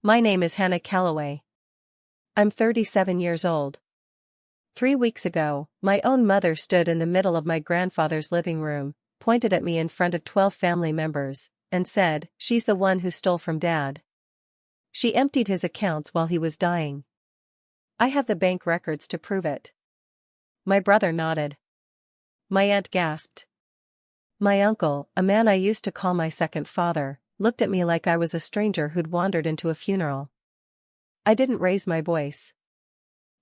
My name is Hannah Calloway. I'm 37 years old. 3 weeks ago, my own mother stood in the middle of my grandfather's living room, pointed at me in front of 12 family members, and said, "She's the one who stole from Dad. She emptied his accounts while he was dying. I have the bank records to prove it." My brother nodded. My aunt gasped. My uncle, a man I used to call my second father, looked at me like I was a stranger who'd wandered into a funeral. I didn't raise my voice.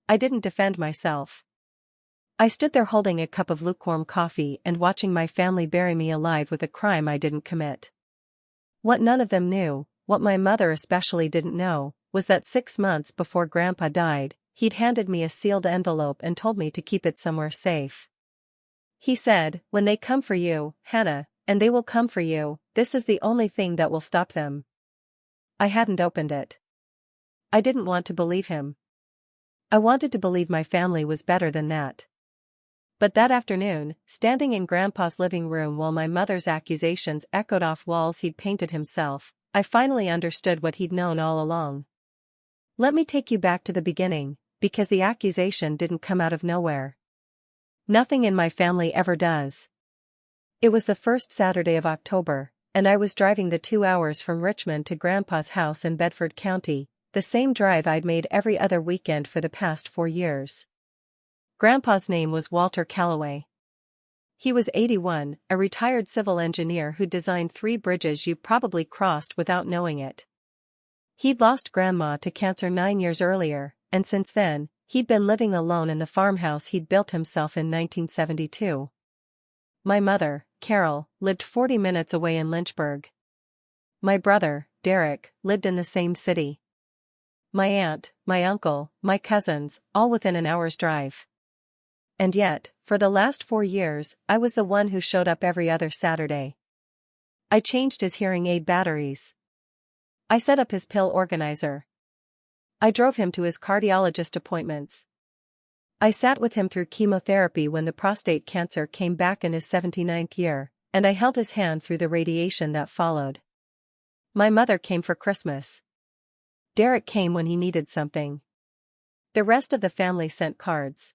I didn't defend myself. I stood there holding a cup of lukewarm coffee and watching my family bury me alive with a crime I didn't commit. What none of them knew, what my mother especially didn't know, was that 6 months before Grandpa died, he'd handed me a sealed envelope and told me to keep it somewhere safe. He said, "When they come for you, Hannah, and they will come for you, this is the only thing that will stop them." I hadn't opened it. I didn't want to believe him. I wanted to believe my family was better than that. But that afternoon, standing in Grandpa's living room while my mother's accusations echoed off walls he'd painted himself, I finally understood what he'd known all along. Let me take you back to the beginning, because the accusation didn't come out of nowhere. Nothing in my family ever does. It was the first Saturday of October, and I was driving the 2 hours from Richmond to Grandpa's house in Bedford County, the same drive I'd made every other weekend for the past 4 years. Grandpa's name was Walter Calloway. He was 81, a retired civil engineer who designed 3 bridges you probably crossed without knowing it. He'd lost Grandma to cancer 9 years earlier, and since then, he'd been living alone in the farmhouse he'd built himself in 1972. My mother, Carol, lived 40 minutes away in Lynchburg. My brother, Derek, lived in the same city. My aunt, my uncle, my cousins, all within an hour's drive. And yet, for the last 4 years, I was the one who showed up every other Saturday. I changed his hearing aid batteries. I set up his pill organizer. I drove him to his cardiologist appointments. I sat with him through chemotherapy when the prostate cancer came back in his 79th year, and I held his hand through the radiation that followed. My mother came for Christmas. Derek came when he needed something. The rest of the family sent cards.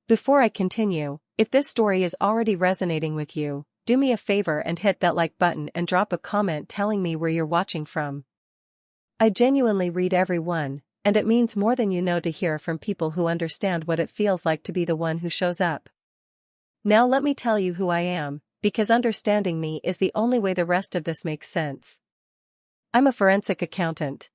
Before I continue, if this story is already resonating with you, do me a favor and hit that like button and drop a comment telling me where you're watching from. I genuinely read every one, and it means more than you know to hear from people who understand what it feels like to be the one who shows up. Now let me tell you who I am, because understanding me is the only way the rest of this makes sense. I'm a forensic accountant.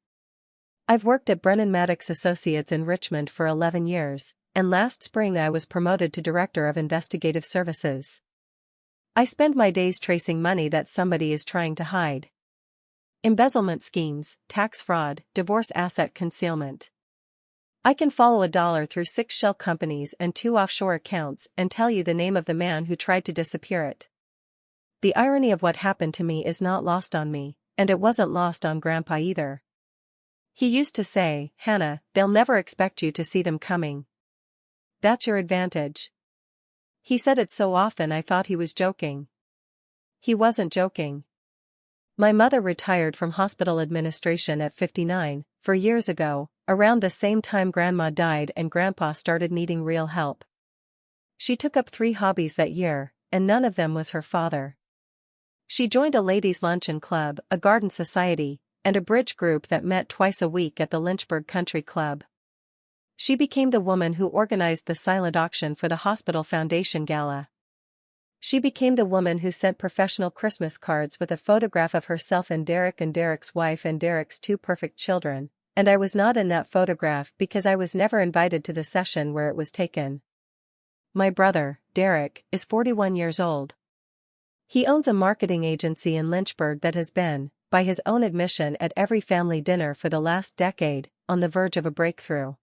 I've worked at Brennan Maddox Associates in Richmond for 11 years, and last spring I was promoted to Director of Investigative Services. I spend my days tracing money that somebody is trying to hide. Embezzlement schemes, tax fraud, divorce asset concealment. I can follow a dollar through 6 shell companies and 2 offshore accounts and tell you the name of the man who tried to disappear it. The irony of what happened to me is not lost on me, and it wasn't lost on Grandpa either. He used to say, "Hannah, they'll never expect you to see them coming. That's your advantage." He said it so often I thought he was joking. He wasn't joking. My mother retired from hospital administration at 59, 4 years ago, around the same time Grandma died and Grandpa started needing real help. She took up 3 hobbies that year, and none of them was her father. She joined a ladies' luncheon club, a garden society, and a bridge group that met twice a week at the Lynchburg Country Club. She became the woman who organized the silent auction for the Hospital Foundation Gala. She became the woman who sent professional Christmas cards with a photograph of herself and Derek's wife and Derek's 2 perfect children, and I was not in that photograph because I was never invited to the session where it was taken. My brother, Derek, is 41 years old. He owns a marketing agency in Lynchburg that has been, by his own admission at every family dinner for the last decade, on the verge of a breakthrough.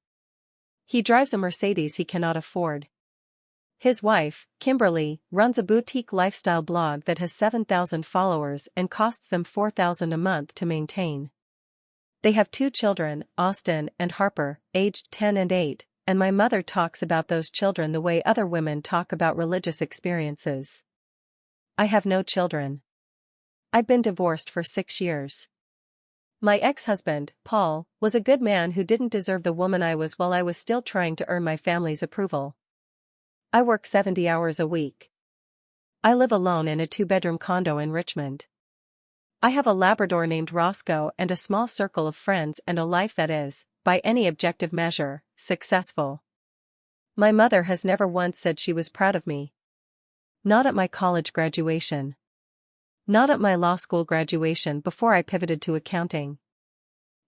He drives a Mercedes he cannot afford. His wife, Kimberly, runs a boutique lifestyle blog that has 7,000 followers and costs them $4,000 a month to maintain. They have 2 children, Austin and Harper, aged 10 and 8, and my mother talks about those children the way other women talk about religious experiences. I have no children. I've been divorced for 6 years. My ex-husband, Paul, was a good man who didn't deserve the woman I was while I was still trying to earn my family's approval. I work 70 hours a week. I live alone in a 2-bedroom condo in Richmond. I have a Labrador named Roscoe and a small circle of friends and a life that is, by any objective measure, successful. My mother has never once said she was proud of me. Not at my college graduation. Not at my law school graduation before I pivoted to accounting.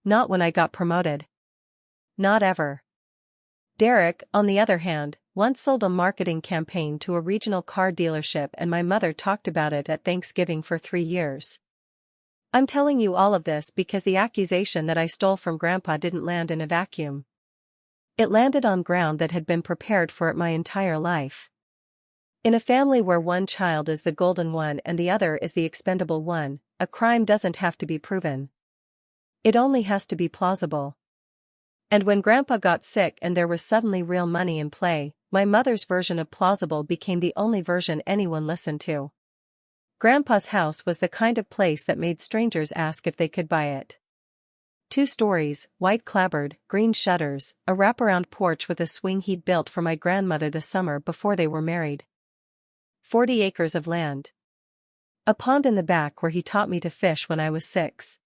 Not when I got promoted. Not ever. Derek, on the other hand, once sold a marketing campaign to a regional car dealership and my mother talked about it at Thanksgiving for 3 years. I'm telling you all of this because the accusation that I stole from Grandpa didn't land in a vacuum. It landed on ground that had been prepared for it my entire life. In a family where one child is the golden one and the other is the expendable one, a crime doesn't have to be proven. It only has to be plausible. And when Grandpa got sick and there was suddenly real money in play, my mother's version of plausible became the only version anyone listened to. Grandpa's house was the kind of place that made strangers ask if they could buy it. 2 stories, white clapboard, green shutters, a wraparound porch with a swing he'd built for my grandmother the summer before they were married. 40 acres of land. A pond in the back where he taught me to fish when I was 6.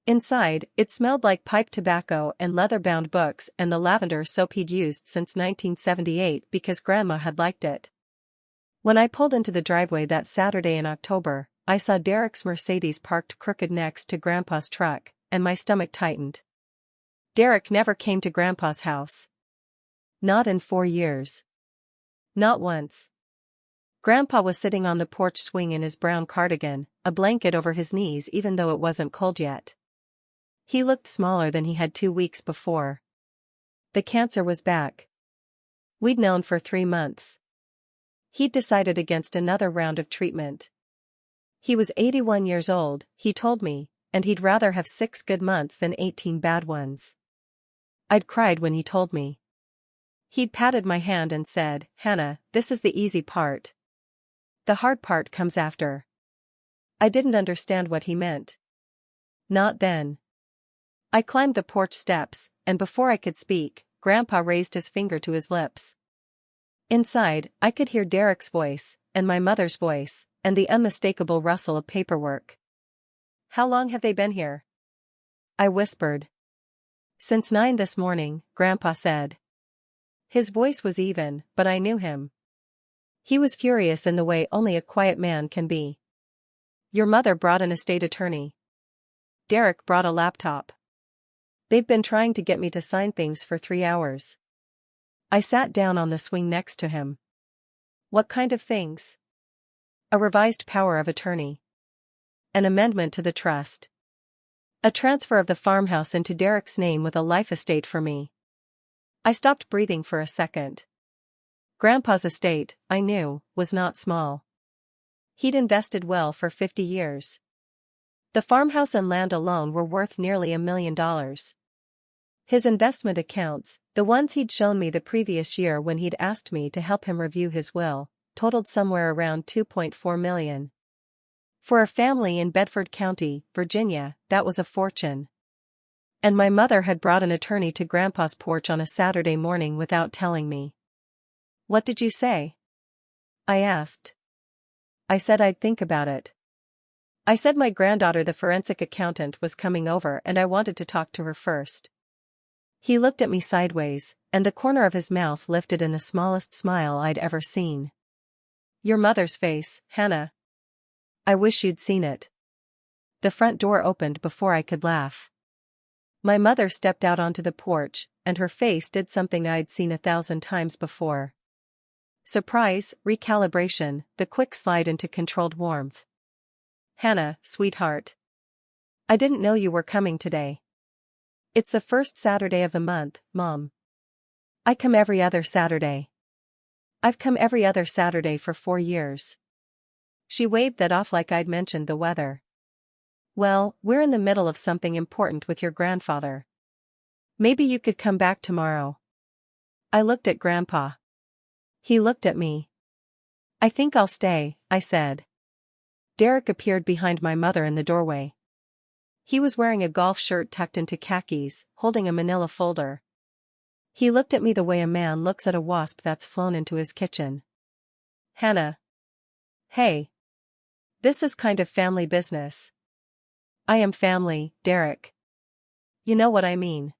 Inside, it smelled like pipe tobacco and leather-bound books and the lavender soap he'd used since 1978 because Grandma had liked it. When I pulled into the driveway that Saturday in October, I saw Derek's Mercedes parked crooked next to Grandpa's truck, and my stomach tightened. Derek never came to Grandpa's house. Not in 4 years. Not once. Grandpa was sitting on the porch swing in his brown cardigan, a blanket over his knees even though it wasn't cold yet. He looked smaller than he had 2 weeks before. The cancer was back. We'd known for 3 months. He'd decided against another round of treatment. He was 81 years old, he told me, and he'd rather have 6 good months than 18 bad ones. I'd cried when he told me. He'd patted my hand and said, "Hannah, this is the easy part. The hard part comes after." I didn't understand what he meant. Not then. I climbed the porch steps, and before I could speak, Grandpa raised his finger to his lips. Inside, I could hear Derek's voice, and my mother's voice, and the unmistakable rustle of paperwork. "How long have they been here?" I whispered. "Since 9 this morning," Grandpa said. His voice was even, but I knew him. He was furious in the way only a quiet man can be. "Your mother brought an estate attorney. Derek brought a laptop. They've been trying to get me to sign things for 3 hours." I sat down on the swing next to him. "What kind of things?" "A revised power of attorney. An amendment to the trust. A transfer of the farmhouse into Derek's name with a life estate for me." I stopped breathing for a second. Grandpa's estate, I knew, was not small. He'd invested well for 50 years. The farmhouse and land alone were worth nearly $1 million. His investment accounts, the ones he'd shown me the previous year when he'd asked me to help him review his will, totaled somewhere around $2.4 million. For a family in Bedford County, Virginia, that was a fortune. And my mother had brought an attorney to Grandpa's porch on a Saturday morning without telling me. "What did you say?" I asked. "I said I'd think about it. I said my granddaughter, the forensic accountant, was coming over and I wanted to talk to her first." He looked at me sideways, and the corner of his mouth lifted in the smallest smile I'd ever seen. "Your mother's face, Hannah. I wish you'd seen it." The front door opened before I could laugh. My mother stepped out onto the porch, and her face did something I'd seen 1,000 times before. Surprise, recalibration, the quick slide into controlled warmth. "Hannah, sweetheart. I didn't know you were coming today. It's the first Saturday of the month, Mom. I come every other Saturday. I've come every other Saturday for 4 years." She waved that off like I'd mentioned the weather. "Well, we're in the middle of something important with your grandfather. Maybe you could come back tomorrow." I looked at Grandpa. He looked at me. "I think I'll stay," I said. Derek appeared behind my mother in the doorway. He was wearing a golf shirt tucked into khakis, holding a manila folder. He looked at me the way a man looks at a wasp that's flown into his kitchen. Hannah. Hey. This is kind of family business. I am family, Derek. You know what I mean.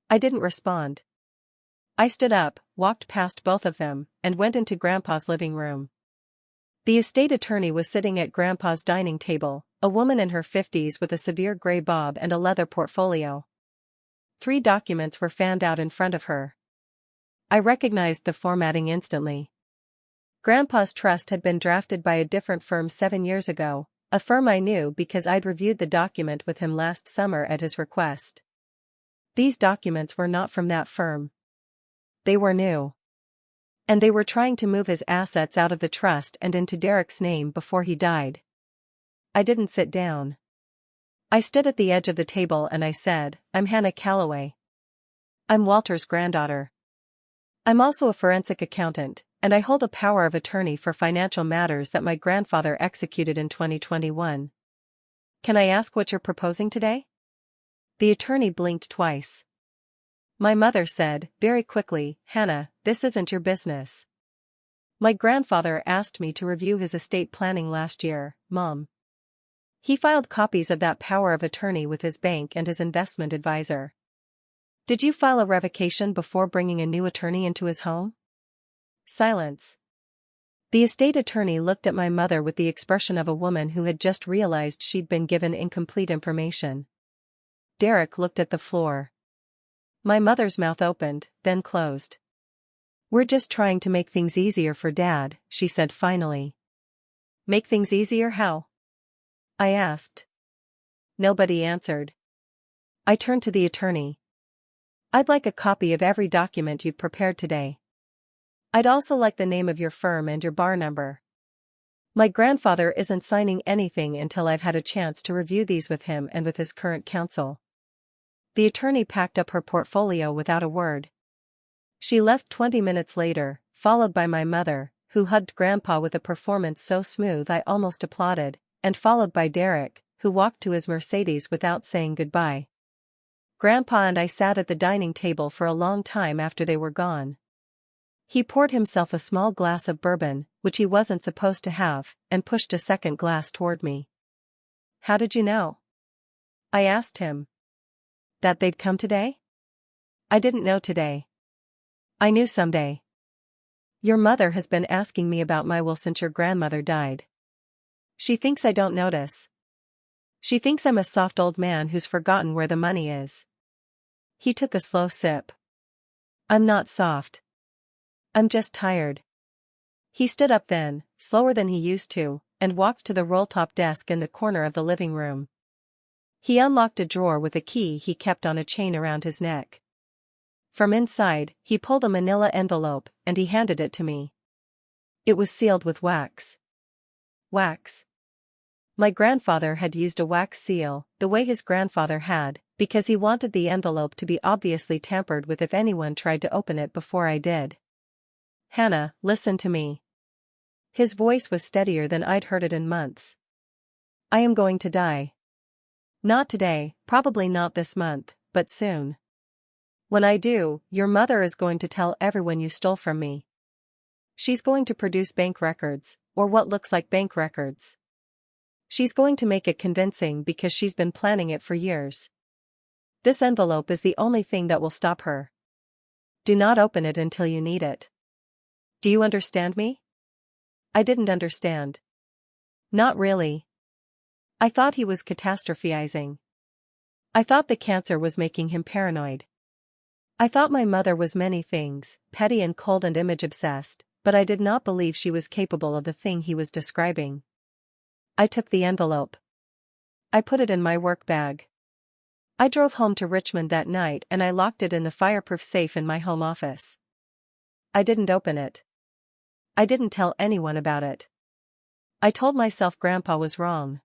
I didn't respond. I stood up, walked past both of them, and went into Grandpa's living room. The estate attorney was sitting at Grandpa's dining table, a woman in her 50s with a severe gray bob and a leather portfolio. 3 documents were fanned out in front of her. I recognized the formatting instantly. Grandpa's trust had been drafted by a different firm 7 years ago, a firm I knew because I'd reviewed the document with him last summer at his request. These documents were not from that firm. They were new. And they were trying to move his assets out of the trust and into Derek's name before he died. I didn't sit down. I stood at the edge of the table and I said, "I'm Hannah Calloway. I'm Walter's granddaughter. I'm also a forensic accountant, and I hold a power of attorney for financial matters that my grandfather executed in 2021. Can I ask what you're proposing today?" The attorney blinked twice. My mother said, very quickly, "Hannah, this isn't your business. My grandfather asked me to review his estate planning last year, Mom. He filed copies of that power of attorney with his bank and his investment advisor. Did you file a revocation before bringing a new attorney into his home?" Silence. The estate attorney looked at my mother with the expression of a woman who had just realized she'd been given incomplete information. Derek looked at the floor. My mother's mouth opened, then closed. "We're just trying to make things easier for Dad," she said finally. "Make things easier how?" I asked. Nobody answered. I turned to the attorney. "I'd like a copy of every document you've prepared today. I'd also like the name of your firm and your bar number. My grandfather isn't signing anything until I've had a chance to review these with him and with his current counsel." The attorney packed up her portfolio without a word. She left 20 minutes later, followed by my mother, who hugged Grandpa with a performance so smooth I almost applauded, and followed by Derek, who walked to his Mercedes without saying goodbye. Grandpa and I sat at the dining table for a long time after they were gone. He poured himself a small glass of bourbon, which he wasn't supposed to have, and pushed a second glass toward me. "How did you know?" I asked him. "That they'd come today?" "I didn't know today. I knew someday. Your mother has been asking me about my will since your grandmother died. She thinks I don't notice. She thinks I'm a soft old man who's forgotten where the money is." He took a slow sip. "I'm not soft. I'm just tired." He stood up then, slower than he used to, and walked to the roll-top desk in the corner of the living room. He unlocked a drawer with a key he kept on a chain around his neck. From inside, he pulled a manila envelope, and he handed it to me. It was sealed with wax. Wax. My grandfather had used a wax seal, the way his grandfather had, because he wanted the envelope to be obviously tampered with if anyone tried to open it before I did. "Hannah, listen to me." His voice was steadier than I'd heard it in months. "I am going to die. Not today, probably not this month, but soon. When I do, your mother is going to tell everyone you stole from me. She's going to produce bank records, or what looks like bank records. She's going to make it convincing because she's been planning it for years. This envelope is the only thing that will stop her. Do not open it until you need it. Do you understand me?" I didn't understand. Not really. I thought he was catastrophizing. I thought the cancer was making him paranoid. I thought my mother was many things, petty and cold and image-obsessed, but I did not believe she was capable of the thing he was describing. I took the envelope. I put it in my work bag. I drove home to Richmond that night and I locked it in the fireproof safe in my home office. I didn't open it. I didn't tell anyone about it. I told myself Grandpa was wrong.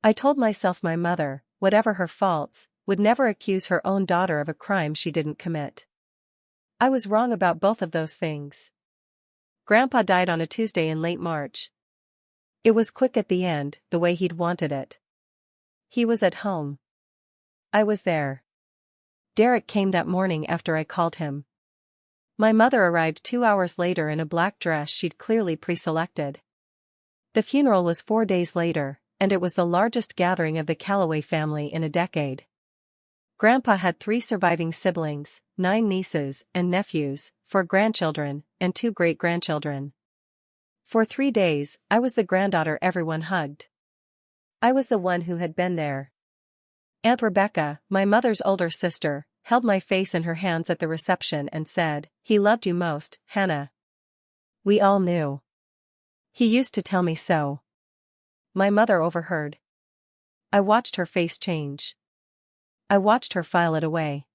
I told myself my mother, whatever her faults, would never accuse her own daughter of a crime she didn't commit. I was wrong about both of those things. Grandpa died on a Tuesday in late March. It was quick at the end, the way he'd wanted it. He was at home. I was there. Derek came that morning after I called him. My mother arrived 2 hours later in a black dress she'd clearly pre-selected. The funeral was 4 days later, and it was the largest gathering of the Calloway family in a decade. Grandpa had 3 surviving siblings, 9 nieces and nephews, 4 grandchildren, and 2 great-grandchildren. For 3 days, I was the granddaughter everyone hugged. I was the one who had been there. Aunt Rebecca, my mother's older sister, held my face in her hands at the reception and said, "He loved you most, Hannah." We all knew. He used to tell me so. My mother overheard. I watched her face change. I watched her file it away.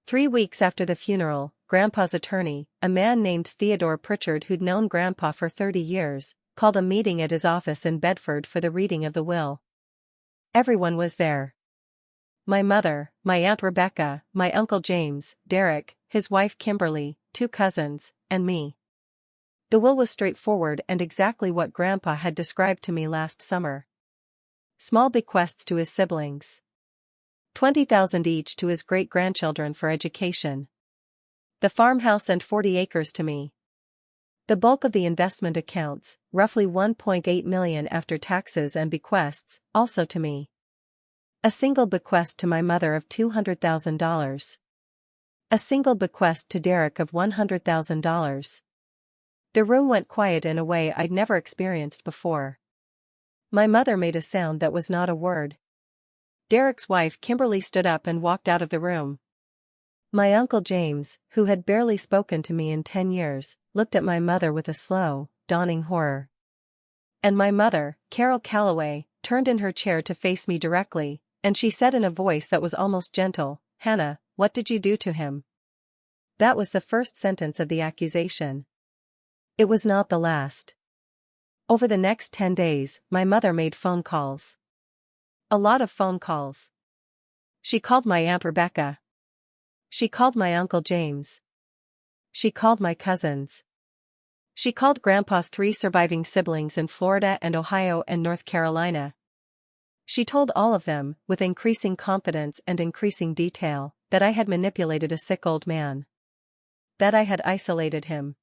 3 weeks after the funeral, Grandpa's attorney, a man named Theodore Pritchard who'd known Grandpa for 30 years, called a meeting at his office in Bedford for the reading of the will. Everyone was there. My mother, my Aunt Rebecca, my Uncle James, Derek, his wife Kimberly, 2 cousins, and me. The will was straightforward and exactly what Grandpa had described to me last summer. Small bequests to his siblings. $20,000 each to his great-grandchildren for education. The farmhouse and 40 acres to me. The bulk of the investment accounts, roughly $1.8 million after taxes and bequests, also to me. A single bequest to my mother of $200,000. A single bequest to Derek of $100,000. The room went quiet in a way I'd never experienced before. My mother made a sound that was not a word. Derek's wife Kimberly stood up and walked out of the room. My Uncle James, who had barely spoken to me in 10 years, looked at my mother with a slow, dawning horror. And my mother, Hannah Calloway, turned in her chair to face me directly, and she said in a voice that was almost gentle, "Hannah, what did you do to him?" That was the first sentence of the accusation. It was not the last. Over the next 10 days, my mother made phone calls. A lot of phone calls. She called my Aunt Rebecca. She called my Uncle James. She called my cousins. She called Grandpa's 3 surviving siblings in Florida and Ohio and North Carolina. She told all of them, with increasing confidence and increasing detail, that I had manipulated a sick old man. That I had isolated him.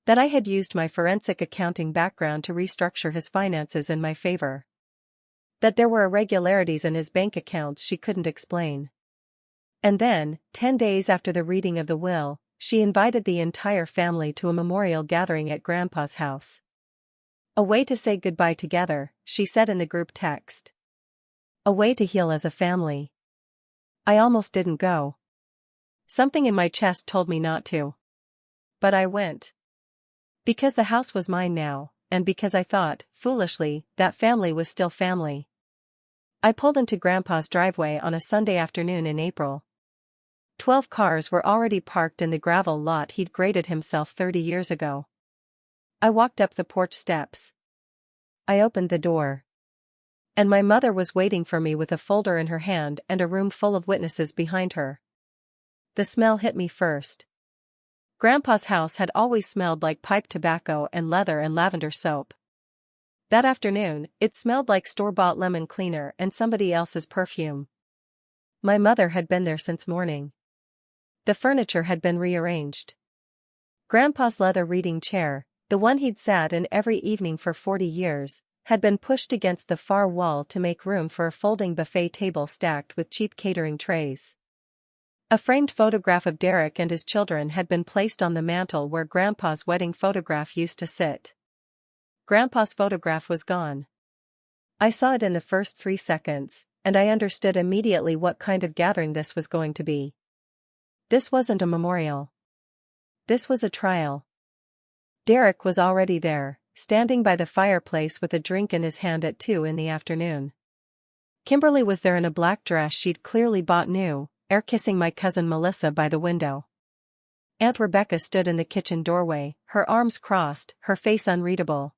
That I had used my forensic accounting background to restructure his finances in my favor. That there were irregularities in his bank accounts she couldn't explain. And then, 10 days after the reading of the will, she invited the entire family to a memorial gathering at Grandpa's house. A way to say goodbye together, she said in the group text. A way to heal as a family. I almost didn't go. Something in my chest told me not to. But I went. Because the house was mine now, and because I thought, foolishly, that family was still family. I pulled into Grandpa's driveway on a Sunday afternoon in April. 12 cars were already parked in the gravel lot he'd graded himself 30 years ago. I walked up the porch steps. I opened the door. And my mother was waiting for me with a folder in her hand and a room full of witnesses behind her. The smell hit me first. Grandpa's house had always smelled like pipe tobacco and leather and lavender soap. That afternoon, it smelled like store-bought lemon cleaner and somebody else's perfume. My mother had been there since morning. The furniture had been rearranged. Grandpa's leather reading chair, the one he'd sat in every evening for 40 years, had been pushed against the far wall to make room for a folding buffet table stacked with cheap catering trays. A framed photograph of Derek and his children had been placed on the mantel where Grandpa's wedding photograph used to sit. Grandpa's photograph was gone. I saw it in the first 3 seconds, and I understood immediately what kind of gathering this was going to be. This wasn't a memorial. This was a trial. Derek was already there, standing by the fireplace with a drink in his hand at 2 in the afternoon. Kimberly was there in a black dress she'd clearly bought new, air-kissing my cousin Melissa by the window. Aunt Rebecca stood in the kitchen doorway, her arms crossed, her face unreadable.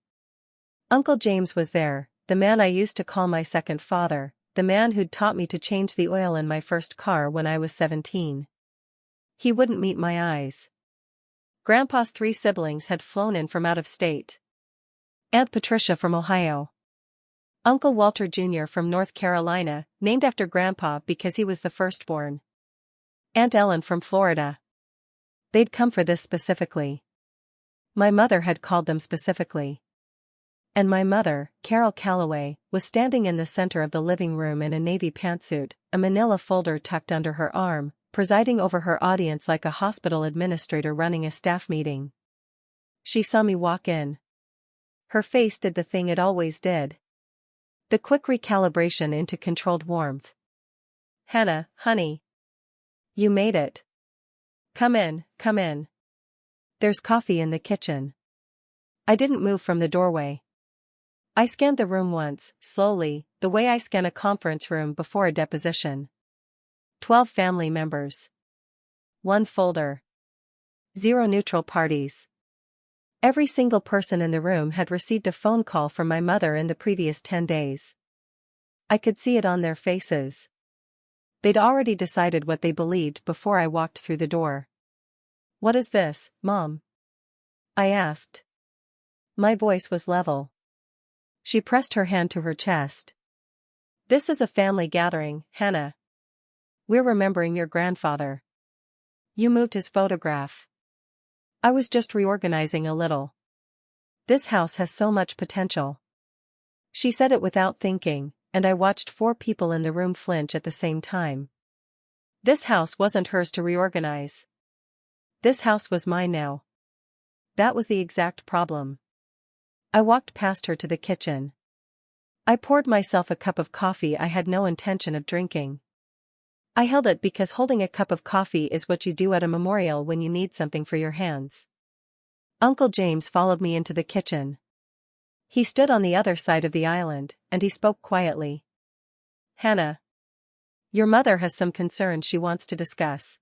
Uncle James was there, the man I used to call my second father, the man who'd taught me to change the oil in my first car when I was 17. He wouldn't meet my eyes. Grandpa's 3 siblings had flown in from out of state. Aunt Patricia from Ohio. Uncle Walter Jr. from North Carolina, named after Grandpa because he was the firstborn. Aunt Ellen from Florida. They'd come for this specifically. My mother had called them specifically. And my mother, Hannah Calloway, was standing in the center of the living room in a navy pantsuit, a manila folder tucked under her arm, presiding over her audience like a hospital administrator running a staff meeting. She saw me walk in. Her face did the thing it always did. The quick recalibration into controlled warmth. "Hannah, honey. You made it. Come in, come in. There's coffee in the kitchen." I didn't move from the doorway. I scanned the room once, slowly, the way I scan a conference room before a deposition. 12 family members. 1 folder. 0 neutral parties. Every single person in the room had received a phone call from my mother in the previous 10 days. I could see it on their faces. They'd already decided what they believed before I walked through the door. "What is this, Mom?" I asked. My voice was level. She pressed her hand to her chest. "This is a family gathering, Hannah. We're remembering your grandfather. You moved his photograph. I was just reorganizing a little. This house has so much potential." She said it without thinking, and I watched 4 people in the room flinch at the same time. This house wasn't hers to reorganize. This house was mine now. That was the exact problem. I walked past her to the kitchen. I poured myself a cup of coffee I had no intention of drinking. I held it because holding a cup of coffee is what you do at a memorial when you need something for your hands. Uncle James followed me into the kitchen. He stood on the other side of the island, and he spoke quietly. "Hannah. Your mother has some concerns she wants to discuss.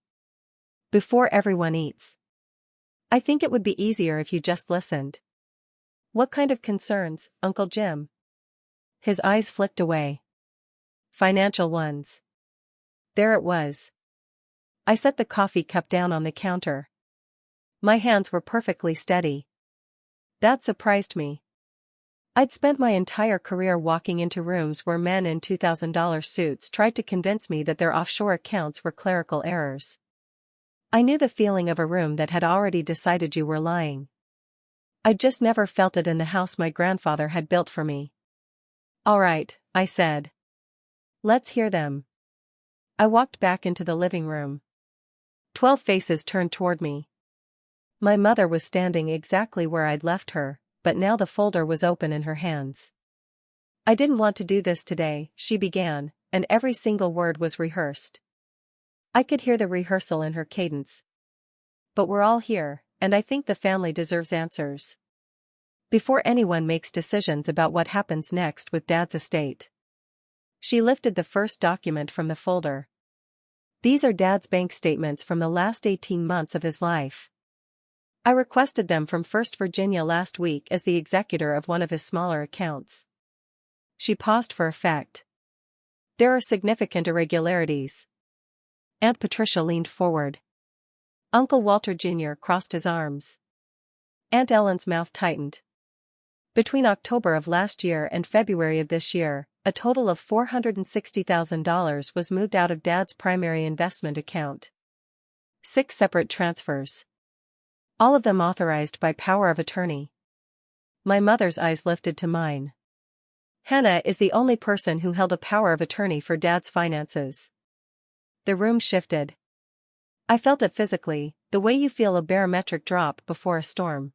Before everyone eats. I think it would be easier if you just listened." "What kind of concerns, Uncle Jim?" His eyes flicked away. "Financial ones." There it was. I set the coffee cup down on the counter. My hands were perfectly steady. That surprised me. I'd spent my entire career walking into rooms where men in $2,000 suits tried to convince me that their offshore accounts were clerical errors. I knew the feeling of a room that had already decided you were lying. I'd just never felt it in the house my grandfather had built for me. "All right," I said. "Let's hear them." I walked back into the living room. 12 faces turned toward me. My mother was standing exactly where I'd left her, but now the folder was open in her hands. "I didn't want to do this today," she began, and every single word was rehearsed. I could hear the rehearsal in her cadence. "But we're all here, and I think the family deserves answers. Before anyone makes decisions about what happens next with Dad's estate." She lifted the first document from the folder. "These are Dad's bank statements from the last 18 months of his life. I requested them from First Virginia last week as the executor of one of his smaller accounts." She paused for effect. "There are significant irregularities." Aunt Patricia leaned forward. Uncle Walter Jr. crossed his arms. Aunt Ellen's mouth tightened. "Between October of last year and February of this year, a total of $460,000 was moved out of Dad's primary investment account. 6 separate transfers. All of them authorized by power of attorney." My mother's eyes lifted to mine. "Hannah is the only person who held a power of attorney for Dad's finances." The room shifted. I felt it physically, the way you feel a barometric drop before a storm.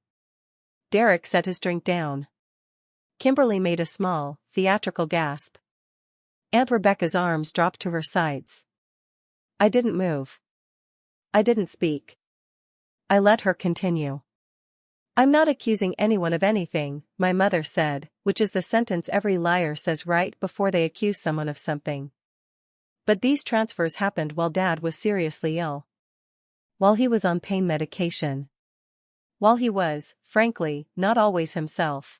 Derek set his drink down. Kimberly made a small, theatrical gasp. Aunt Rebecca's arms dropped to her sides. I didn't move. I didn't speak. I let her continue. "I'm not accusing anyone of anything," my mother said, which is the sentence every liar says right before they accuse someone of something. "But these transfers happened while Dad was seriously ill. While he was on pain medication. While he was, frankly, not always himself.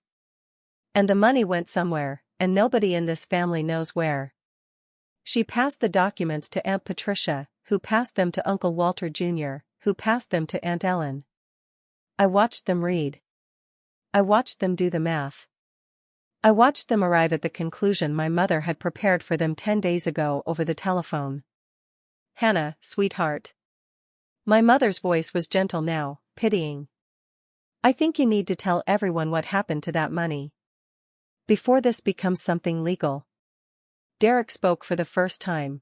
And the money went somewhere, and nobody in this family knows where." She passed the documents to Aunt Patricia, who passed them to Uncle Walter Jr., who passed them to Aunt Ellen. I watched them read. I watched them do the math. I watched them arrive at the conclusion my mother had prepared for them 10 days ago over the telephone. "Hannah, sweetheart." My mother's voice was gentle now, pitying. "I think you need to tell everyone what happened to that money. Before this becomes something legal." Derek spoke for the first time.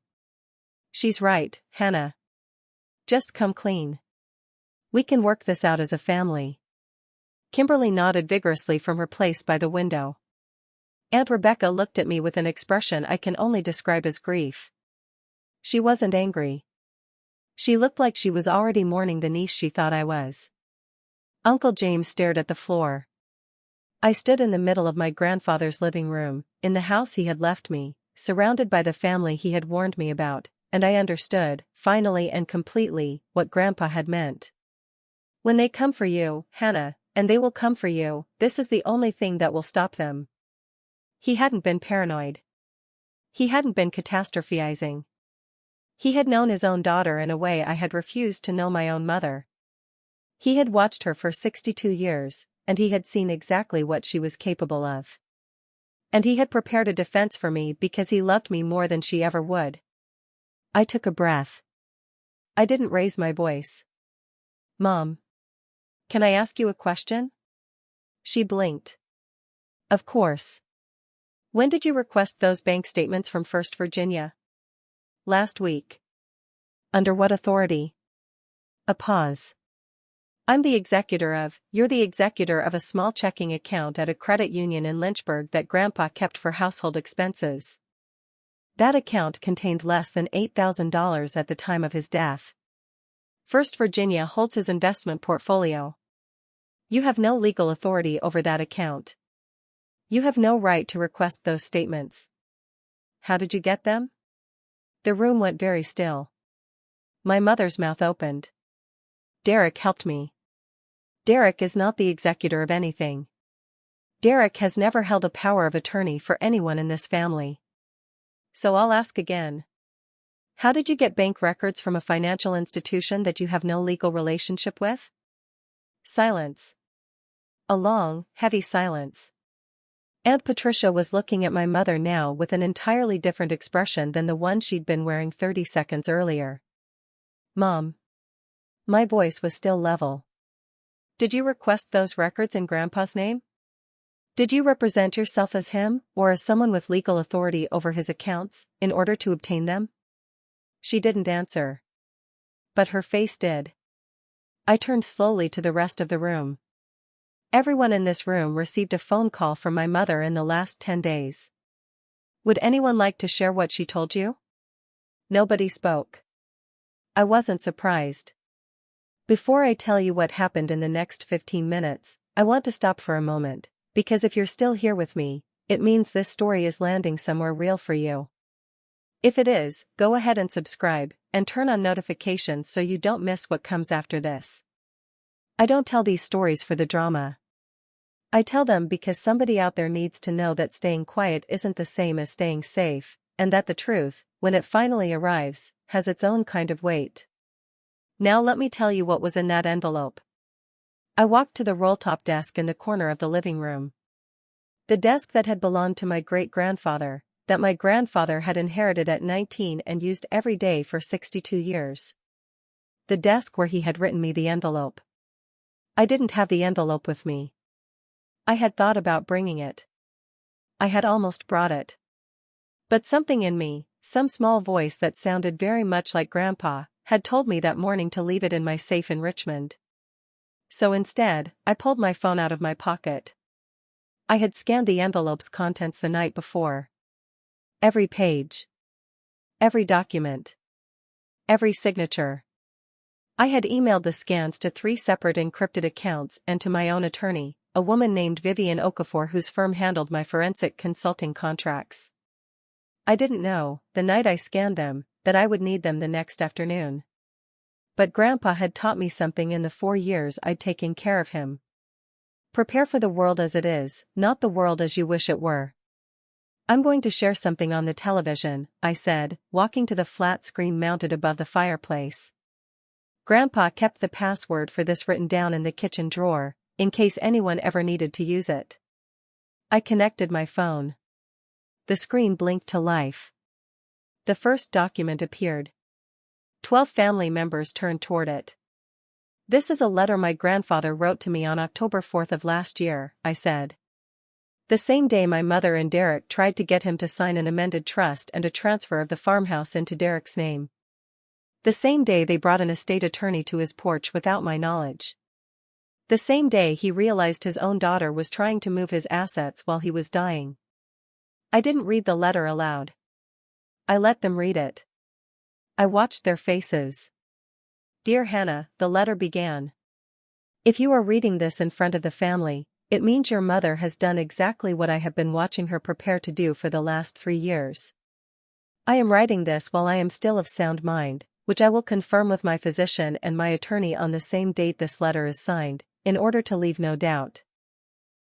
"She's right, Hannah. Just come clean. We can work this out as a family." Kimberly nodded vigorously from her place by the window. Aunt Rebecca looked at me with an expression I can only describe as grief. She wasn't angry. She looked like she was already mourning the niece she thought I was. Uncle James stared at the floor. I stood in the middle of my grandfather's living room, in the house he had left me, surrounded by the family he had warned me about, and I understood, finally and completely, what Grandpa had meant. "When they come for you, Hannah, and they will come for you, this is the only thing that will stop them." He hadn't been paranoid. He hadn't been catastrophizing. He had known his own daughter in a way I had refused to know my own mother. He had watched her for 62 years, and he had seen exactly what she was capable of. And he had prepared a defense for me because he loved me more than she ever would. I took a breath. I didn't raise my voice. "Mom, can I ask you a question?" She blinked. "Of course. When did you request those bank statements from First Virginia?" "Last week." "Under what authority?" A pause. You're the executor of a small checking account at a credit union in Lynchburg that Grandpa kept for household expenses. That account contained less than $8,000 at the time of his death. First Virginia holds his investment portfolio. You have no legal authority over that account. You have no right to request those statements. How did you get them?" The room went very still. My mother's mouth opened. "Derek helped me." "Derek is not the executor of anything. Derek has never held a power of attorney for anyone in this family. So I'll ask again. How did you get bank records from a financial institution that you have no legal relationship with?" Silence. A long, heavy silence. Aunt Patricia was looking at my mother now with an entirely different expression than the one she'd been wearing 30 seconds earlier. "Mom." My voice was still level. "Did you request those records in Grandpa's name? Did you represent yourself as him, or as someone with legal authority over his accounts, in order to obtain them?" She didn't answer. But her face did. I turned slowly to the rest of the room. Everyone in this room received a phone call from my mother in the last 10 days. Would anyone like to share what she told you? Nobody spoke. I wasn't surprised. Before I tell you what happened in the next 15 minutes, I want to stop for a moment, because if you're still here with me, it means this story is landing somewhere real for you. If it is, go ahead and subscribe, and turn on notifications so you don't miss what comes after this. I don't tell these stories for the drama. I tell them because somebody out there needs to know that staying quiet isn't the same as staying safe, and that the truth, when it finally arrives, has its own kind of weight. Now let me tell you what was in that envelope. I walked to the roll-top desk in the corner of the living room. The desk that had belonged to my great-grandfather, that my grandfather had inherited at 19 and used every day for 62 years. The desk where he had written me the envelope. I didn't have the envelope with me. I had thought about bringing it. I had almost brought it. But something in me, some small voice that sounded very much like Grandpa, had told me that morning to leave it in my safe in Richmond. So instead, I pulled my phone out of my pocket. I had scanned the envelope's contents the night before. Every page. Every document. Every signature. I had emailed the scans to 3 separate encrypted accounts and to my own attorney, a woman named Vivian Okafor whose firm handled my forensic consulting contracts. I didn't know, the night I scanned them, that I would need them the next afternoon. But Grandpa had taught me something in the 4 years I'd taken care of him. Prepare for the world as it is, not the world as you wish it were. I'm going to share something on the television, I said, walking to the flat screen mounted above the fireplace. Grandpa kept the password for this written down in the kitchen drawer, in case anyone ever needed to use it. I connected my phone. The screen blinked to life. The first document appeared. 12 family members turned toward it. "This is a letter my grandfather wrote to me on October 4th of last year," I said. "The same day my mother and Derek tried to get him to sign an amended trust and a transfer of the farmhouse into Derek's name. The same day they brought an estate attorney to his porch without my knowledge. The same day he realized his own daughter was trying to move his assets while he was dying." I didn't read the letter aloud. I let them read it. I watched their faces. "Dear Hannah," the letter began. "If you are reading this in front of the family, it means your mother has done exactly what I have been watching her prepare to do for the last 3 years. I am writing this while I am still of sound mind, which I will confirm with my physician and my attorney on the same date this letter is signed, in order to leave no doubt."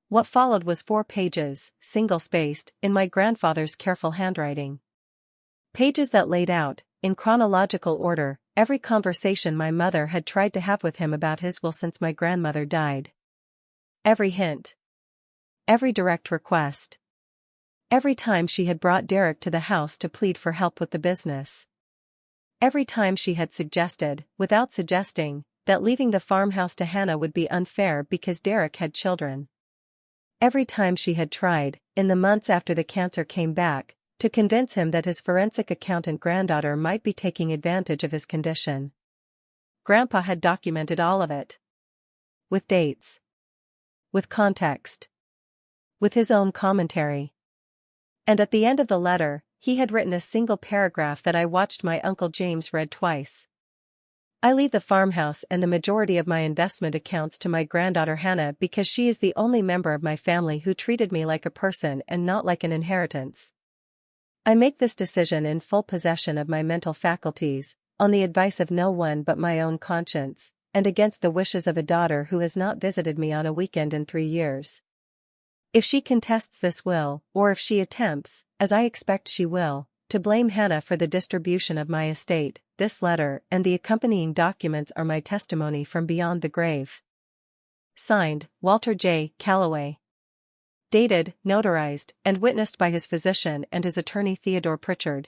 What followed was 4 pages, single-spaced, in my grandfather's careful handwriting. Pages that laid out, in chronological order, every conversation my mother had tried to have with him about his will since my grandmother died. Every hint. Every direct request. Every time she had brought Derek to the house to plead for help with the business. Every time she had suggested, without suggesting, that leaving the farmhouse to Hannah would be unfair because Derek had children. Every time she had tried, in the months after the cancer came back, to convince him that his forensic accountant granddaughter might be taking advantage of his condition. Grandpa had documented all of it. With dates. With context. With his own commentary. And at the end of the letter, he had written a single paragraph that I watched my Uncle James read twice. "I leave the farmhouse and the majority of my investment accounts to my granddaughter Hannah because she is the only member of my family who treated me like a person and not like an inheritance. I make this decision in full possession of my mental faculties, on the advice of no one but my own conscience, and against the wishes of a daughter who has not visited me on a weekend in 3 years. If she contests this will, or if she attempts, as I expect she will, to blame Hannah for the distribution of my estate, this letter and the accompanying documents are my testimony from beyond the grave." Signed, Walter J. Calloway. Dated, notarized, and witnessed by his physician and his attorney Theodore Pritchard.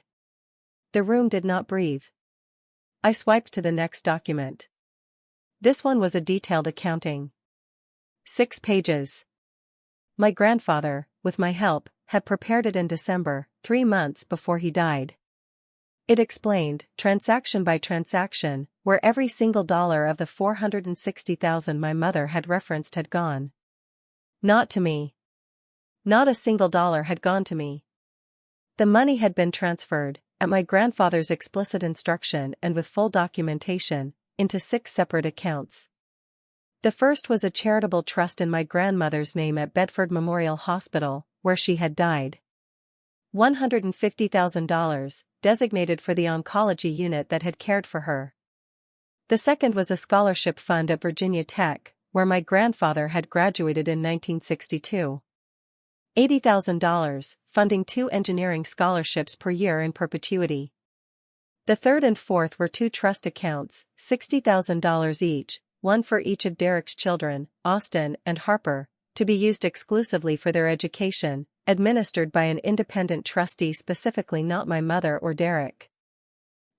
The room did not breathe. I swiped to the next document. This one was a detailed accounting. 6 pages. My grandfather, with my help, had prepared it in December, 3 months before he died. It explained, transaction by transaction, where every single dollar of the $460,000 my mother had referenced had gone. Not to me. Not a single dollar had gone to me. The money had been transferred, at my grandfather's explicit instruction and with full documentation, into 6 separate accounts. The first was a charitable trust in my grandmother's name at Bedford Memorial Hospital, where she had died. $150,000, designated for the oncology unit that had cared for her. The second was a scholarship fund at Virginia Tech, where my grandfather had graduated in 1962. $80,000, funding 2 engineering scholarships per year in perpetuity. The third and fourth were 2 trust accounts, $60,000 each, one for each of Derek's children, Austin and Harper, to be used exclusively for their education, administered by an independent trustee, specifically not my mother or Derek.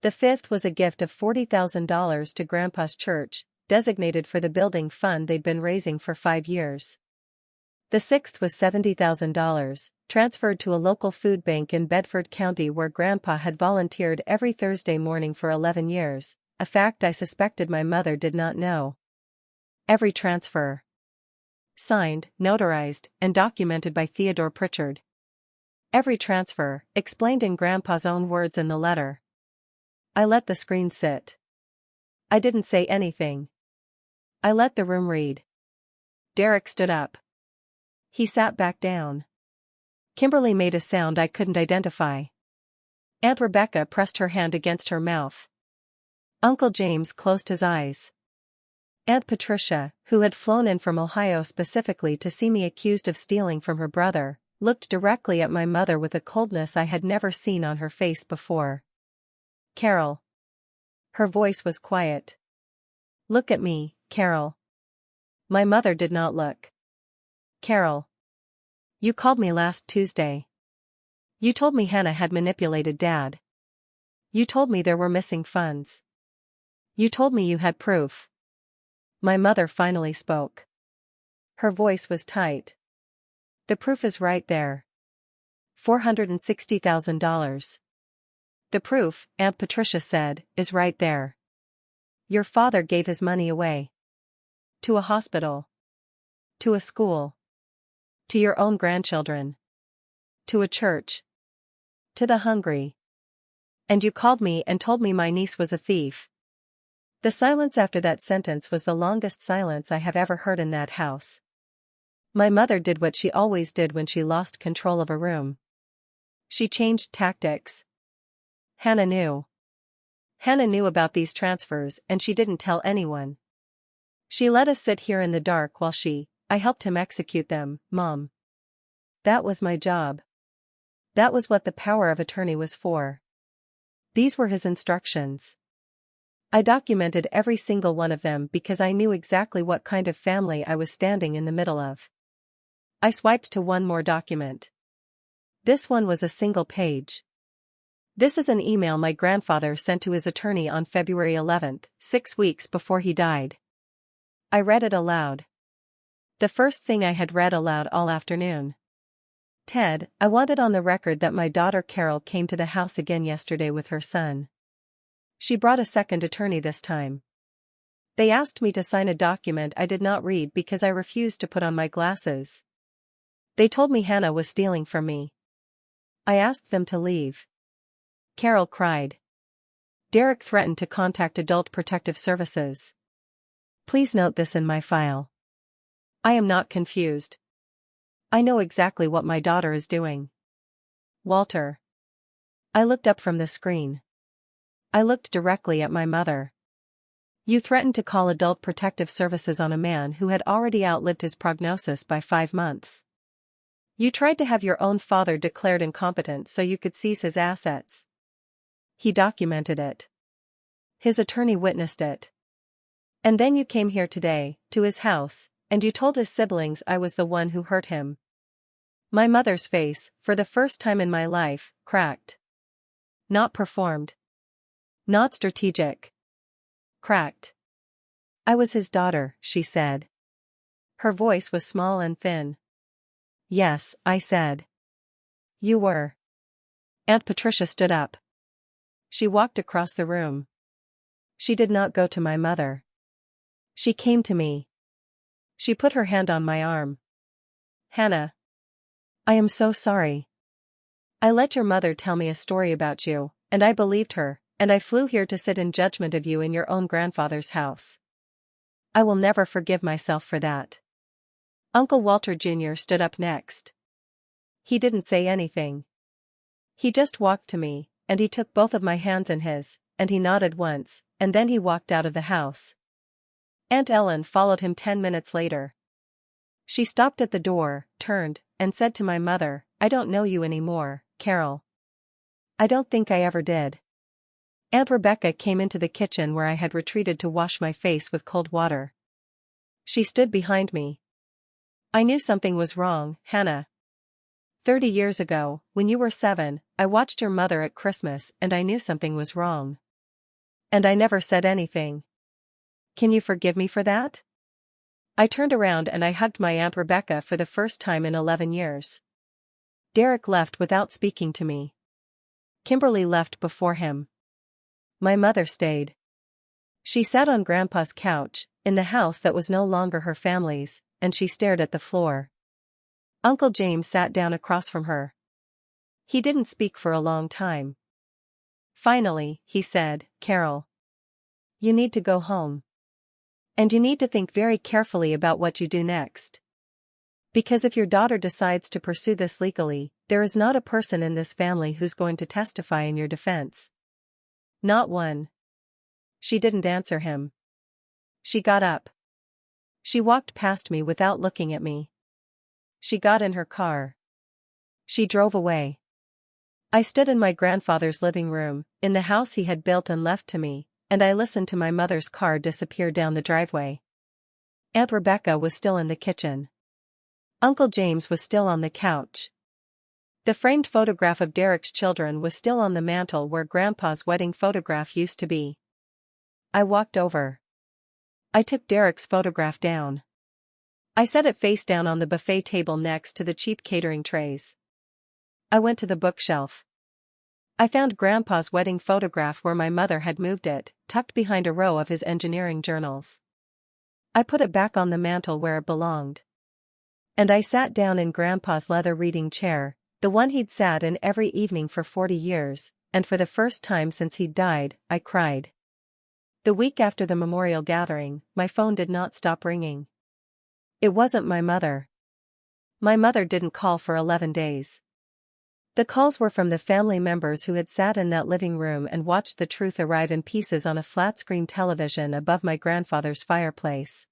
The fifth was a gift of $40,000 to Grandpa's church, designated for the building fund they'd been raising for 5 years. The sixth was $70,000, transferred to a local food bank in Bedford County where Grandpa had volunteered every Thursday morning for 11 years, a fact I suspected my mother did not know. Every transfer. Signed, notarized, and documented by Theodore Pritchard. Every transfer, explained in Grandpa's own words in the letter. I let the screen sit. I didn't say anything. I let the room read. Derek stood up. He sat back down. Kimberly made a sound I couldn't identify. Aunt Rebecca pressed her hand against her mouth. Uncle James closed his eyes. Aunt Patricia, who had flown in from Ohio specifically to see me accused of stealing from her brother, looked directly at my mother with a coldness I had never seen on her face before. Carol. Her voice was quiet. Look at me, Carol. My mother did not look. Carol. You called me last Tuesday. You told me Hannah had manipulated Dad. You told me there were missing funds. You told me you had proof. My mother finally spoke. Her voice was tight. The proof is right there. $460,000. The proof, Aunt Patricia said, is right there. Your father gave his money away. To a hospital. To a school. To your own grandchildren. To a church. To the hungry. And you called me and told me my niece was a thief. The silence after that sentence was the longest silence I have ever heard in that house. My mother did what she always did when she lost control of a room. She changed tactics. Hannah knew. Hannah knew about these transfers and she didn't tell anyone. She let us sit here in the dark while I helped him execute them, Mom. That was my job. That was what the power of attorney was for. These were his instructions. I documented every single one of them because I knew exactly what kind of family I was standing in the middle of. I swiped to one more document. This one was a single page. This is an email my grandfather sent to his attorney on February 11th, 6 weeks before he died. I read it aloud. The first thing I had read aloud all afternoon. Ted, I wanted on the record that my daughter Carol came to the house again yesterday with her son. She brought a second attorney this time. They asked me to sign a document I did not read because I refused to put on my glasses. They told me Hannah was stealing from me. I asked them to leave. Carol cried. Derek threatened to contact Adult Protective Services. Please note this in my file. I am not confused. I know exactly what my daughter is doing. Walter. I looked up from the screen. I looked directly at my mother. You threatened to call Adult Protective Services on a man who had already outlived his prognosis by 5 months. You tried to have your own father declared incompetent so you could seize his assets. He documented it. His attorney witnessed it. And then you came here today, to his house, and you told his siblings I was the one who hurt him. My mother's face, for the first time in my life, cracked. Not performed. Not strategic. Cracked. I was his daughter, she said. Her voice was small and thin. Yes, I said. You were. Aunt Patricia stood up. She walked across the room. She did not go to my mother. She came to me. She put her hand on my arm. Hannah. I am so sorry. I let your mother tell me a story about you, and I believed her, and I flew here to sit in judgment of you in your own grandfather's house. I will never forgive myself for that. Uncle Walter Jr. stood up next. He didn't say anything. He just walked to me, and he took both of my hands in his, and he nodded once, and then he walked out of the house. Aunt Ellen followed him 10 minutes later. She stopped at the door, turned, and said to my mother, I don't know you anymore, Carol. I don't think I ever did. Aunt Rebecca came into the kitchen where I had retreated to wash my face with cold water. She stood behind me. I knew something was wrong, Hannah. 30 years ago, when you were 7, I watched your mother at Christmas and I knew something was wrong. And I never said anything. Can you forgive me for that? I turned around and I hugged my Aunt Rebecca for the first time in 11 years. Derek left without speaking to me. Kimberly left before him. My mother stayed. She sat on Grandpa's couch, in the house that was no longer her family's, and she stared at the floor. Uncle James sat down across from her. He didn't speak for a long time. Finally, he said, Carol. You need to go home. And you need to think very carefully about what you do next. Because if your daughter decides to pursue this legally, there is not a person in this family who's going to testify in your defense. Not one. She didn't answer him. She got up. She walked past me without looking at me. She got in her car. She drove away. I stood in my grandfather's living room, in the house he had built and left to me, and I listened to my mother's car disappear down the driveway. Aunt Rebecca was still in the kitchen. Uncle James was still on the couch. The framed photograph of Derek's children was still on the mantel where Grandpa's wedding photograph used to be. I walked over. I took Derek's photograph down. I set it face down on the buffet table next to the cheap catering trays. I went to the bookshelf. I found Grandpa's wedding photograph where my mother had moved it, tucked behind a row of his engineering journals. I put it back on the mantel where it belonged. And I sat down in Grandpa's leather reading chair, the one he'd sat in every evening for 40 years, and for the first time since he'd died, I cried. The week after the memorial gathering, my phone did not stop ringing. It wasn't my mother. My mother didn't call for 11 days. The calls were from the family members who had sat in that living room and watched the truth arrive in pieces on a flat-screen television above my grandfather's fireplace.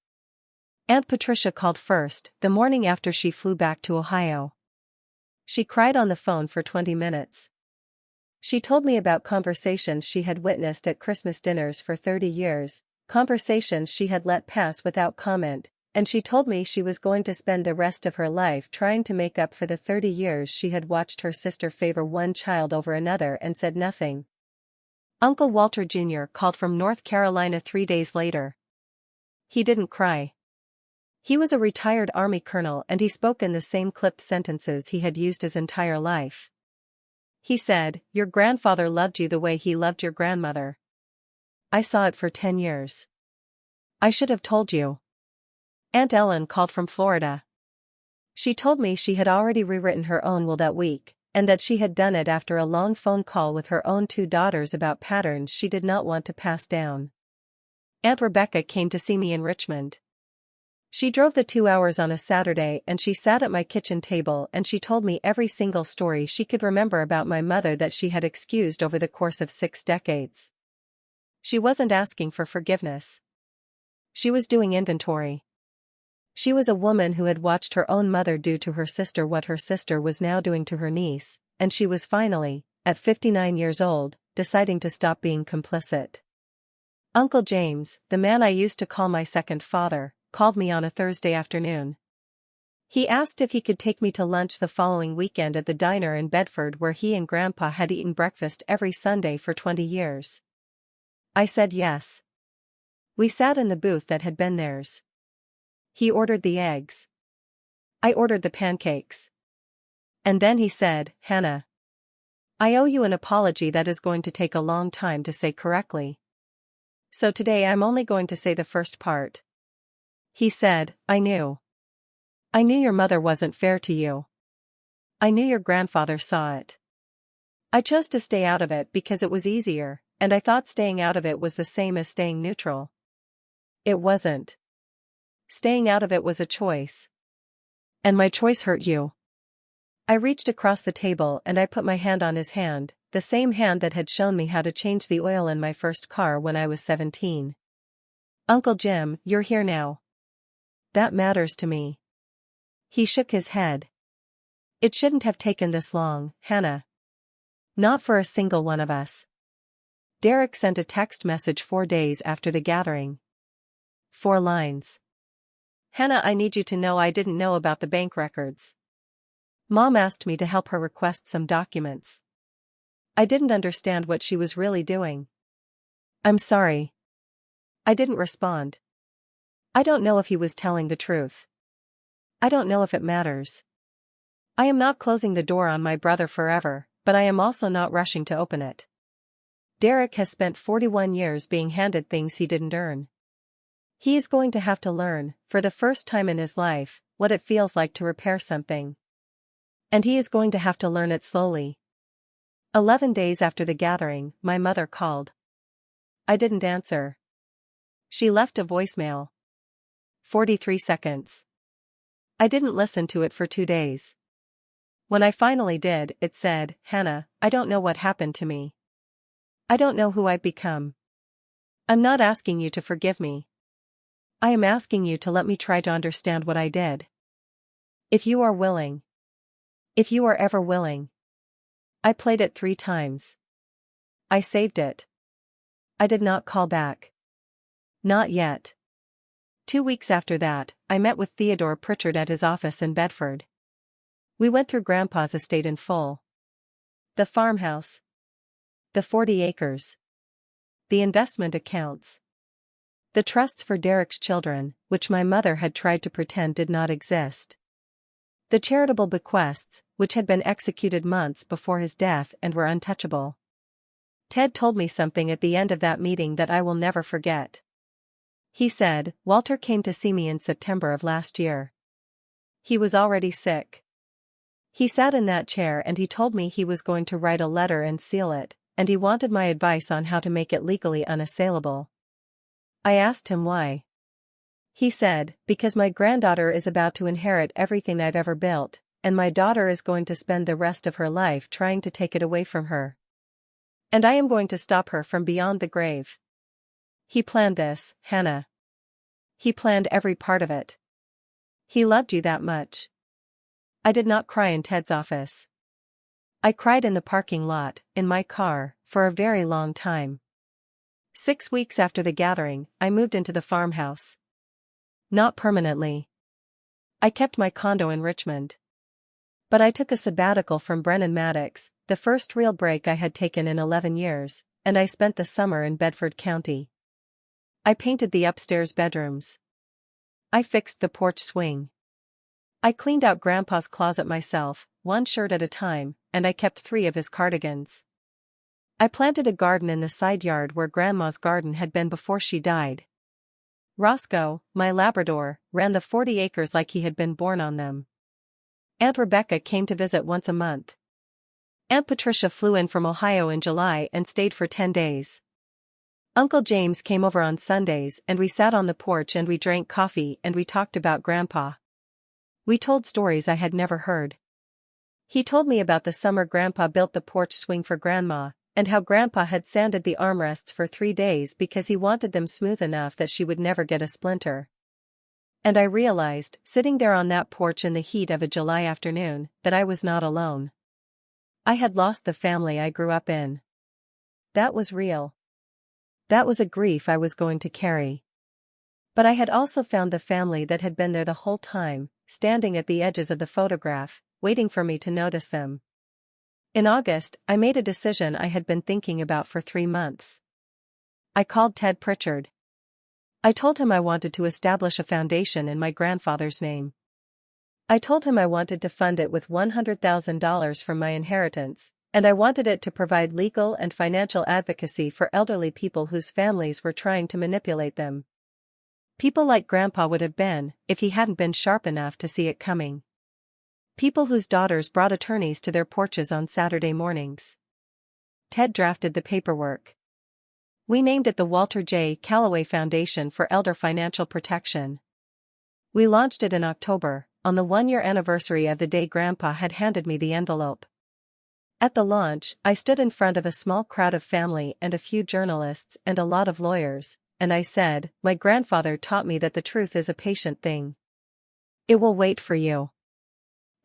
Aunt Patricia called first, the morning after she flew back to Ohio. She cried on the phone for 20 minutes. She told me about conversations she had witnessed at Christmas dinners for 30 years, conversations she had let pass without comment, and she told me she was going to spend the rest of her life trying to make up for the 30 years she had watched her sister favor one child over another and said nothing. Uncle Walter Jr. called from North Carolina 3 days later. He didn't cry. He was a retired Army colonel and he spoke in the same clipped sentences he had used his entire life. He said, "Your grandfather loved you the way he loved your grandmother. I saw it for 10 years. I should have told you." Aunt Ellen called from Florida. She told me she had already rewritten her own will that week, and that she had done it after a long phone call with her own 2 daughters about patterns she did not want to pass down. Aunt Rebecca came to see me in Richmond. She drove the 2 hours on a Saturday and she sat at my kitchen table and she told me every single story she could remember about my mother that she had excused over the course of 6 decades. She wasn't asking for forgiveness. She was doing inventory. She was a woman who had watched her own mother do to her sister what her sister was now doing to her niece, and she was finally, at 59 years old, deciding to stop being complicit. Uncle James, the man I used to call my second father, called me on a Thursday afternoon. He asked if he could take me to lunch the following weekend at the diner in Bedford where he and Grandpa had eaten breakfast every Sunday for 20 years. I said yes. We sat in the booth that had been theirs. He ordered the eggs. I ordered the pancakes. And then he said, "Hannah, I owe you an apology that is going to take a long time to say correctly. So today I'm only going to say the first part." He said, "I knew. I knew your mother wasn't fair to you. I knew your grandfather saw it. I chose to stay out of it because it was easier, and I thought staying out of it was the same as staying neutral. It wasn't. Staying out of it was a choice. And my choice hurt you." I reached across the table and I put my hand on his hand, the same hand that had shown me how to change the oil in my first car when I was 17. "Uncle Jim, you're here now. That matters to me." He shook his head. "It shouldn't have taken this long, Hannah. Not for a single one of us." Derek sent a text message 4 days after the gathering. 4 lines. "Hannah, I need you to know I didn't know about the bank records. Mom asked me to help her request some documents. I didn't understand what she was really doing. I'm sorry. I didn't respond. I don't know if he was telling the truth. I don't know if it matters. I am not closing the door on my brother forever, but I am also not rushing to open it. Derek has spent 41 years being handed things he didn't earn. He is going to have to learn, for the first time in his life, what it feels like to repair something. And he is going to have to learn it slowly." 11 days after the gathering, my mother called. I didn't answer. She left a voicemail. 43 seconds. I didn't listen to it for 2 days. When I finally did, it said, "Hannah, I don't know what happened to me. I don't know who I've become. I'm not asking you to forgive me. I am asking you to let me try to understand what I did. If you are willing. If you are ever willing." I played it 3 times. I saved it. I did not call back. Not yet. 2 weeks after that, I met with Theodore Pritchard at his office in Bedford. We went through Grandpa's estate in full. The farmhouse. The 40 acres. The investment accounts. The trusts for Derek's children, which my mother had tried to pretend did not exist. The charitable bequests, which had been executed months before his death and were untouchable. Ted told me something at the end of that meeting that I will never forget. He said, "Walter came to see me in September of last year. He was already sick. He sat in that chair and he told me he was going to write a letter and seal it, and he wanted my advice on how to make it legally unassailable." I asked him why. He said, "Because my granddaughter is about to inherit everything I've ever built, and my daughter is going to spend the rest of her life trying to take it away from her. And I am going to stop her from beyond the grave." He planned this, Hannah. He planned every part of it. He loved you that much. I did not cry in Ted's office. I cried in the parking lot, in my car, for a very long time. 6 weeks after the gathering, I moved into the farmhouse. Not permanently. I kept my condo in Richmond. But I took a sabbatical from Brennan Maddox, the first real break I had taken in 11 years, and I spent the summer in Bedford County. I painted the upstairs bedrooms. I fixed the porch swing. I cleaned out Grandpa's closet myself, one shirt at a time, and I kept 3 of his cardigans. I planted a garden in the side yard where Grandma's garden had been before she died. Roscoe, my Labrador, ran the 40 acres like he had been born on them. Aunt Rebecca came to visit once a month. Aunt Patricia flew in from Ohio in July and stayed for 10 days. Uncle James came over on Sundays and we sat on the porch and we drank coffee and we talked about Grandpa. We told stories I had never heard. He told me about the summer Grandpa built the porch swing for Grandma, and how Grandpa had sanded the armrests for 3 days because he wanted them smooth enough that she would never get a splinter. And I realized, sitting there on that porch in the heat of a July afternoon, that I was not alone. I had lost the family I grew up in. That was real. That was a grief I was going to carry. But I had also found the family that had been there the whole time, standing at the edges of the photograph, waiting for me to notice them. In August, I made a decision I had been thinking about for 3 months. I called Ted Pritchard. I told him I wanted to establish a foundation in my grandfather's name. I told him I wanted to fund it with $100,000 from my inheritance, and I wanted it to provide legal and financial advocacy for elderly people whose families were trying to manipulate them. People like Grandpa would have been, if he hadn't been sharp enough to see it coming. People whose daughters brought attorneys to their porches on Saturday mornings. Ted drafted the paperwork. We named it the Walter J. Calloway Foundation for Elder Financial Protection. We launched it in October, on the 1-year anniversary of the day Grandpa had handed me the envelope. At the launch, I stood in front of a small crowd of family and a few journalists and a lot of lawyers, and I said, "My grandfather taught me that the truth is a patient thing. It will wait for you.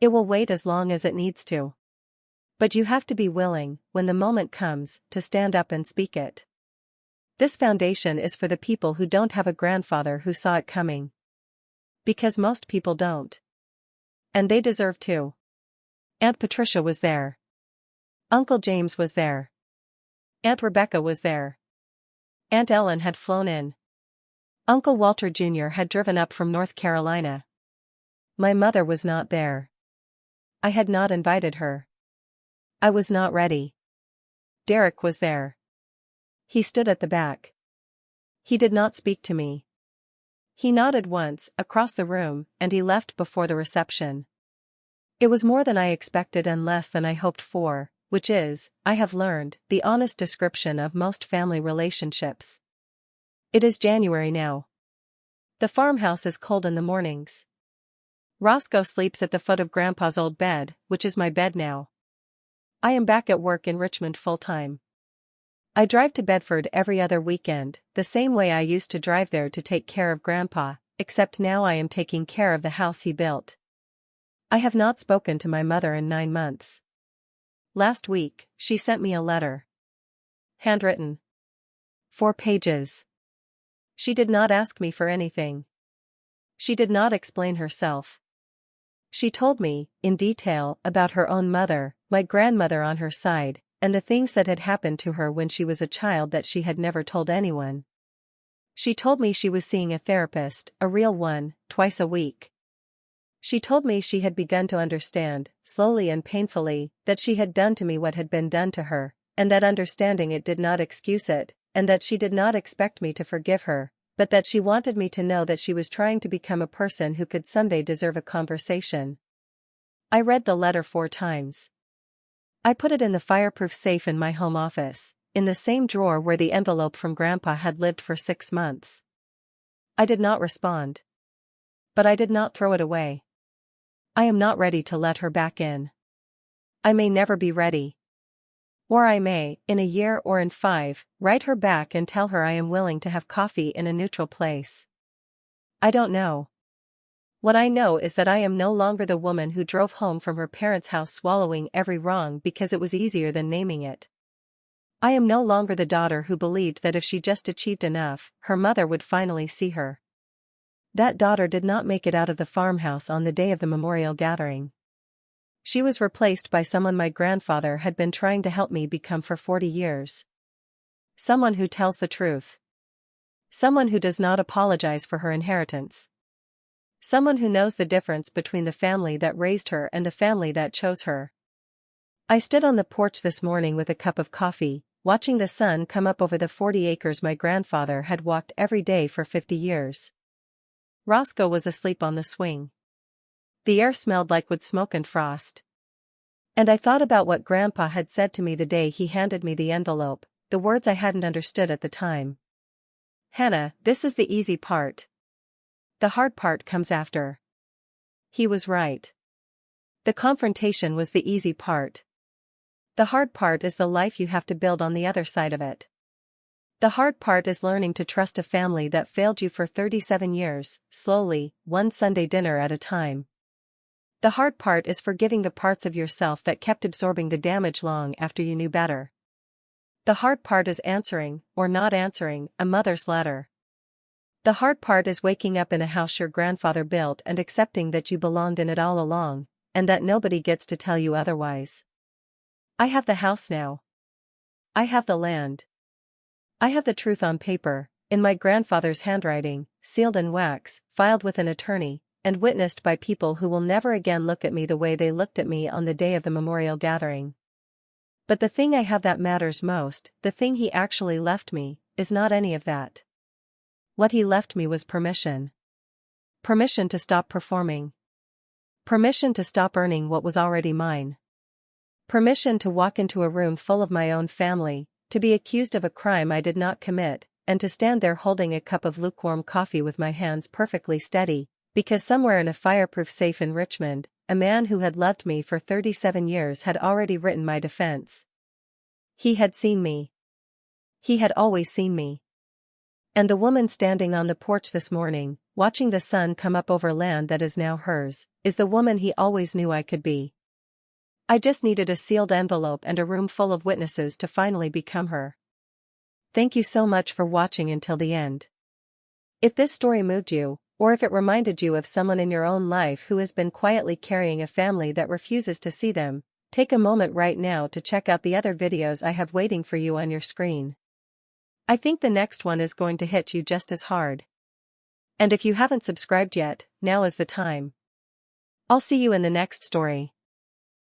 It will wait as long as it needs to. But you have to be willing, when the moment comes, to stand up and speak it. This foundation is for the people who don't have a grandfather who saw it coming. Because most people don't. And they deserve to." Aunt Patricia was there. Uncle James was there. Aunt Rebecca was there. Aunt Ellen had flown in. Uncle Walter Jr. had driven up from North Carolina. My mother was not there. I had not invited her. I was not ready. Derek was there. He stood at the back. He did not speak to me. He nodded once, across the room, and he left before the reception. It was more than I expected and less than I hoped for, which is, I have learned, the honest description of most family relationships. It is January now. The farmhouse is cold in the mornings. Roscoe sleeps at the foot of Grandpa's old bed, which is my bed now. I am back at work in Richmond full-time. I drive to Bedford every other weekend, the same way I used to drive there to take care of Grandpa, except now I am taking care of the house he built. I have not spoken to my mother in 9 months. Last week, she sent me a letter. Handwritten. 4 pages. She did not ask me for anything. She did not explain herself. She told me, in detail, about her own mother, my grandmother on her side, and the things that had happened to her when she was a child that she had never told anyone. She told me she was seeing a therapist, a real one, twice a week. She told me she had begun to understand, slowly and painfully, that she had done to me what had been done to her, and that understanding it did not excuse it, and that she did not expect me to forgive her, but that she wanted me to know that she was trying to become a person who could someday deserve a conversation. I read the letter 4 times. I put it in the fireproof safe in my home office, in the same drawer where the envelope from Grandpa had lived for 6 months. I did not respond. But I did not throw it away. I am not ready to let her back in. I may never be ready. Or I may, in a year or in 5, write her back and tell her I am willing to have coffee in a neutral place. I don't know. What I know is that I am no longer the woman who drove home from her parents' house swallowing every wrong because it was easier than naming it. I am no longer the daughter who believed that if she just achieved enough, her mother would finally see her. That daughter did not make it out of the farmhouse on the day of the memorial gathering. She was replaced by someone my grandfather had been trying to help me become for 40 years. Someone who tells the truth. Someone who does not apologize for her inheritance. Someone who knows the difference between the family that raised her and the family that chose her. I stood on the porch this morning with a cup of coffee, watching the sun come up over the 40 acres my grandfather had walked every day for 50 years. Roscoe was asleep on the swing. The air smelled like wood smoke and frost. And I thought about what Grandpa had said to me the day he handed me the envelope, the words I hadn't understood at the time. "Hannah, this is the easy part. The hard part comes after." He was right. The confrontation was the easy part. The hard part is the life you have to build on the other side of it. The hard part is learning to trust a family that failed you for 37 years, slowly, one Sunday dinner at a time. The hard part is forgiving the parts of yourself that kept absorbing the damage long after you knew better. The hard part is answering, or not answering, a mother's letter. The hard part is waking up in a house your grandfather built and accepting that you belonged in it all along, and that nobody gets to tell you otherwise. I have the house now. I have the land. I have the truth on paper, in my grandfather's handwriting, sealed in wax, filed with an attorney, and witnessed by people who will never again look at me the way they looked at me on the day of the memorial gathering. But the thing I have that matters most, the thing he actually left me, is not any of that. What he left me was permission. Permission to stop performing. Permission to stop earning what was already mine. Permission to walk into a room full of my own family, to be accused of a crime I did not commit, and to stand there holding a cup of lukewarm coffee with my hands perfectly steady, because somewhere in a fireproof safe in Richmond, a man who had loved me for 37 years had already written my defense. He had seen me. He had always seen me. And the woman standing on the porch this morning, watching the sun come up over land that is now hers, is the woman he always knew I could be. I just needed a sealed envelope and a room full of witnesses to finally become her. Thank you so much for watching until the end. If this story moved you, or if it reminded you of someone in your own life who has been quietly carrying a family that refuses to see them, take a moment right now to check out the other videos I have waiting for you on your screen. I think the next one is going to hit you just as hard. And if you haven't subscribed yet, now is the time. I'll see you in the next story.